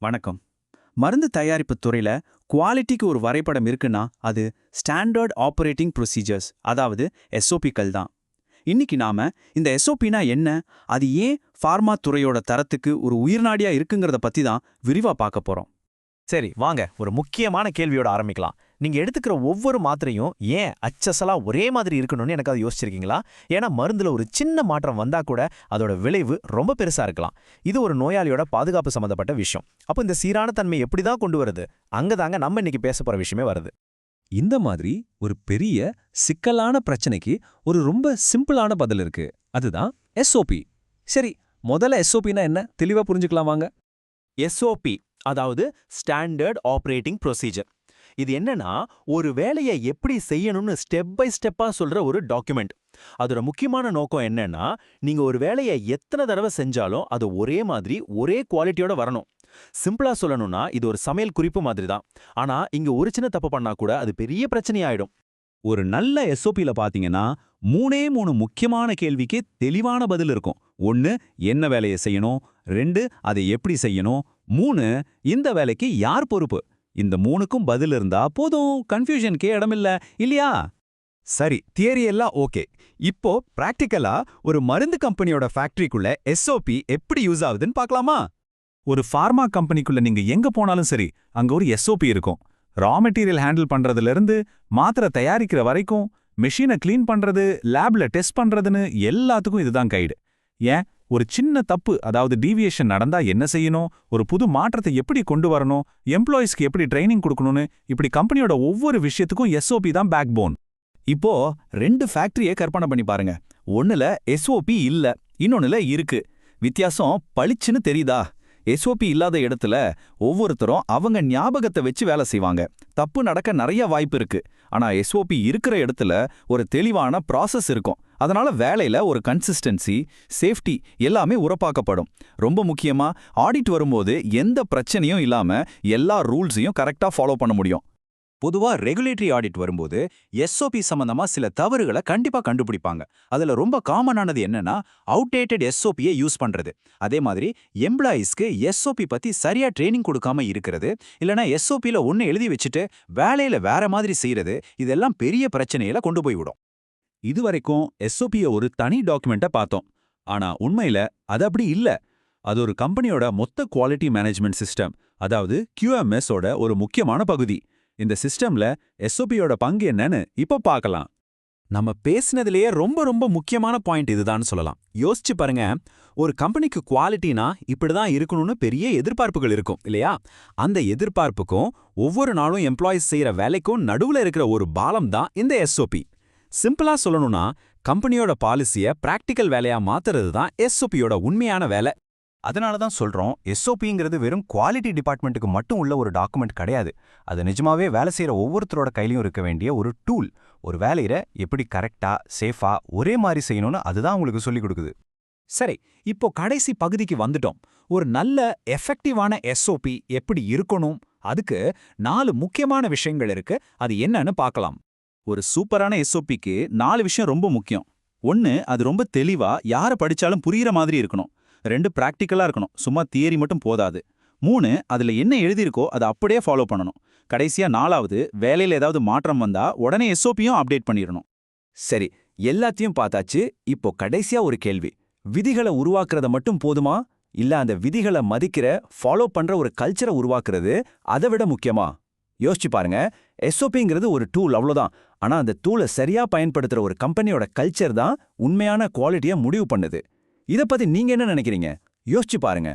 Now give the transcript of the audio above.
வணக்கம். மருந்து தயாரிப்பு துறையில குவாலிட்டிக்கு ஒரு வரைபடம் இருக்குன்னா அது ஸ்டாண்டர்ட் ஆப்பரேட்டிங் ப்ரொசீஜர்ஸ், அதாவது எஸ்ஓபிக்கள் தான். இன்னைக்கு நாம இந்த எஸ்ஓபினா என்ன, அது ஏன் ஃபார்மா துறையோட தரத்துக்கு ஒரு உயிர்நாடியா இருக்குங்கிறத பத்தி தான் விரிவா பார்க்க போறோம். சரி, வாங்க ஒரு முக்கியமான கேள்வியோட ஆரம்பிக்கலாம். நீங்க எடுத்துக்கிற ஒவ்வொரு மாத்திரையும் ஏன் அச்சசலா ஒரே மாதிரி இருக்கணும்னு எனக்கு அதை யோசிச்சிருக்கீங்களா? ஏன்னா மருந்துல ஒரு சின்ன மாற்றம் வந்தா கூட அதோட விளைவு ரொம்ப பெருசா இருக்கலாம். இது ஒரு நோயாளியோட பாதுகாப்பு சம்பந்தப்பட்ட விஷயம். அப்போ இந்த சீரான தன்மை எப்படிதான் கொண்டு வருது? அங்கதாங்க நம்ம இன்னைக்கு பேச போற விஷயமே வருது. இந்த மாதிரி ஒரு பெரிய சிக்கலான பிரச்சனைக்கு ஒரு ரொம்ப சிம்பிளான பதில் இருக்கு. அதுதான் எஸ்ஓபி. சரி, முதல்ல எஸ்ஓபினா என்ன தெளிவா புரிஞ்சுக்கலாம் வாங்க. எஸ்ஓபி, அதாவது ஸ்டாண்டர்ட் ஆப்பரேட்டிங் ப்ரொசீஜர். இது என்னன்னா, ஒரு வேலையை எப்படி செய்யணும்னு ஸ்டெப் பை ஸ்டெப்பா சொல்ற ஒரு டாக்குமெண்ட். அதோட முக்கியமான நோக்கம் என்னன்னா, நீங்க ஒரு வேலையை எத்தனை தடவை செஞ்சாலும் அது ஒரே மாதிரி ஒரே குவாலிட்டியோட வரணும். சிம்பிளா சொல்லணும்னா இது ஒரு சமையல் குறிப்பு மாதிரி தான். ஆனா இங்க ஒரு சின்ன தப்பு பண்ணா கூட அது பெரிய பிரச்சனையாயிடும். ஒரு நல்ல எஸ்ஓபில பாத்தீங்கன்னா மூணு முக்கியமான கேள்விக்கு தெளிவான பதில் இருக்கும். 1, என்ன வேலையை செய்யணும். 2, அதை எப்படி செய்யணும். 3, இந்த வேலைக்கு யார் பொறுப்பு. இந்த 3க்கும் பதில் இருந்தா போதும், கன்ஃபியூஷனுக்கே இடமில்ல, இல்லையா? சரி, தியரி எல்லாம் ஓகே. இப்போ பிராக்டிக்கலா ஒரு மருந்து கம்பெனியோட ஃபேக்டரிக்குள்ள எஸ்ஓபி எப்படி யூஸ் ஆகுதுன்னு பார்க்கலாமா? ஒரு ஃபார்மா கம்பெனிக்குள்ள நீங்க எங்க போனாலும் சரி, அங்க ஒரு எஸ்ஓபி இருக்கும். ரா மெட்டீரியல் ஹேண்டில் பண்றதுல இருந்து மாத்திரை தயாரிக்கிற வரைக்கும், மெஷினை கிளீன் பண்றது, லேப்ல டெஸ்ட் பண்றதுன்னு எல்லாத்துக்கும் இதுதான் கைடு. ஏன், ஒரு சின்ன தப்பு, அதாவது டீவியேஷன் நடந்தா என்ன செய்யணும், ஒரு புது மாற்றத்தை எப்படி கொண்டு வரணும், எம்ப்ளாயிஸ்க்கு எப்படி ட்ரைனிங் கொடுக்கணும்னு, இப்படி கம்பெனியோட ஒவ்வொரு விஷயத்துக்கும் எஸ்ஓபி தான் பேக் போன். இப்போ 2 ஃபேக்டரியை கற்பனை பண்ணி பாருங்க. ஒண்ணுல எஸ்ஓபி இல்ல, இன்னொன்னுல இருக்கு. வித்தியாசம் பளிச்சுன்னு தெரியுதா? எஸ்ஓபி இல்லாத இடத்துல ஒவ்வொருத்தரும் அவங்க ஞாபகத்தை வச்சு வேலை செய்வாங்க. தப்பு நடக்க நிறைய வாய்ப்பு இருக்கு. ஆனா எஸ்ஓபி இருக்கிற இடத்துல ஒரு தெளிவான ப்ராசஸ் இருக்கும். அதனால வேலையில ஒரு கன்சிஸ்டன்சி, சேஃப்டி எல்லாமே உறப்பாக்கப்படும். ரொம்ப முக்கியமா, ஆடிட் வரும்போது எந்த பிரச்சனையும் இல்லாம எல்லா ரூல்ஸையும் கரெக்டா ஃபாலோ பண்ண முடியும். பொதுவா ரெகுலேட்டரி ஆடிட் வரும்போது எஸ்ஓபி சம்பந்தமா சில தவறுகளை கண்டிப்பா கண்டுபிடிப்பாங்க. அதுல ரொம்ப காமனானது என்னன்னா, அவுடேட்டட் எஸ்ஓபியை யூஸ் பண்றது. அதே மாதிரி எம்ப்ளாயீஸ்க்கு எஸ்ஓபி பத்தி சரியா ட்ரைனிங் கொடுக்காம இருக்கிறது, இல்லனா எஸ்ஓபில ஒன்னு எழுதி வச்சுட்டு வேலையில வேற மாதிரி செய்யறது, இதெல்லாம் பெரிய பிரச்சனையில கொண்டு போய் விடும். இதுவரைக்கும் எஸ்ஓபியை ஒரு தனி டாக்குமெண்ட்டை பார்த்தோம். ஆனா உண்மையில அது அப்படி இல்ல. அது ஒரு கம்பெனியோட மொத்த குவாலிட்டி மேனேஜ்மெண்ட் சிஸ்டம், அதாவது QMS ஓட ஒரு முக்கியமான பகுதி. இந்த சிஸ்டம்ல எஸ்ஓபியோட பங்கு என்னன்னு இப்ப பார்க்கலாம். நம்ம பேசினதுலயே ரொம்ப ரொம்ப முக்கியமான பாயிண்ட் இதுதான் சொல்லலாம். யோசிச்சு பாருங்க, ஒரு கம்பெனிக்கு குவாலிட்டினா இப்படிதான் இருக்கணும்னு பெரிய எதிர்பார்ப்புகள் இருக்கும் இல்லையா? அந்த எதிர்பார்ப்புக்கும் ஒவ்வொரு நாளும் எம்ப்ளாயிஸ் செய்யற வேலைக்கும் நடுவுல இருக்கிற ஒரு பாலம் தான் இந்த எஸ்ஓபி. சிம்பிளா சொல்லணும்னா, கம்பெனியோட பாலிசிய பிராக்டிக்கல் வேலையா மாத்துறது தான் எஸ்ஓபியோட உண்மையான வேலை. அதனால தான் சொல்றோம், எஸ்ஓபிங்கிறது வெறும் குவாலிட்டி டிபார்ட்மெண்ட்டுக்கு மட்டும் உள்ள ஒரு டாக்குமெண்ட் கிடையாது. அது நிஜமாவே வேலை செய்யற ஒவ்வொருத்தரோட கையிலையும் இருக்க வேண்டிய ஒரு டூல். ஒரு வேலையை எப்படி கரெக்டா, சேஃபா, ஒரே மாதிரி செய்யணும்னு அதுதான் உங்களுக்கு சொல்லிக் கொடுக்குது. சரி, இப்போ கடைசி பகுதிக்கு வந்துட்டோம். ஒரு நல்ல எஃபெக்டிவான எஸ்ஓபி எப்படி இருக்கணும், அதுக்கு 4 முக்கியமான விஷயங்கள் இருக்கு. அது என்னன்னு பார்க்கலாம். ஒரு சூப்பரான எஸ்ஓபிக்கு 4 விஷயம் ரொம்ப முக்கியம். 1, அது ரொம்ப தெளிவா யாரை படிச்சாலும் புரியுற மாதிரி இருக்கணும். 2, பிராக்டிக்கலா இருக்கணும், சும்மா தியரி மட்டும் போதாது. 3, அதுல என்ன எழுதியிருக்கோ அதை அப்படியே ஃபாலோ பண்ணணும். கடைசியா 4வது, வேலையில ஏதாவது மாற்றம் வந்தா உடனே எஸ்ஓபியும் அப்டேட் பண்ணிடணும். சரி, எல்லாத்தையும் பார்த்தாச்சு. இப்போ கடைசியா ஒரு கேள்வி. விதிகளை உருவாக்குறத மட்டும் போதுமா, இல்ல அந்த விதிகளை மதிக்கிற, ஃபாலோ பண்ற ஒரு கல்ச்சரை உருவாக்குறது அதை விட முக்கியமா? யோசிச்சு பாருங்க. எஸ்ஓபிங்கிறது ஒரு டூல், அவ்வளோதான். ஆனா அந்த டூலை சரியா பயன்படுத்துற ஒரு கம்பெனியோட கல்ச்சர் தான் உண்மையான குவாலிட்டியை முடிவு பண்ணுது. இதை பத்தி நீங்க என்ன நினைக்கிறீங்க? யோசிச்சு பாருங்க.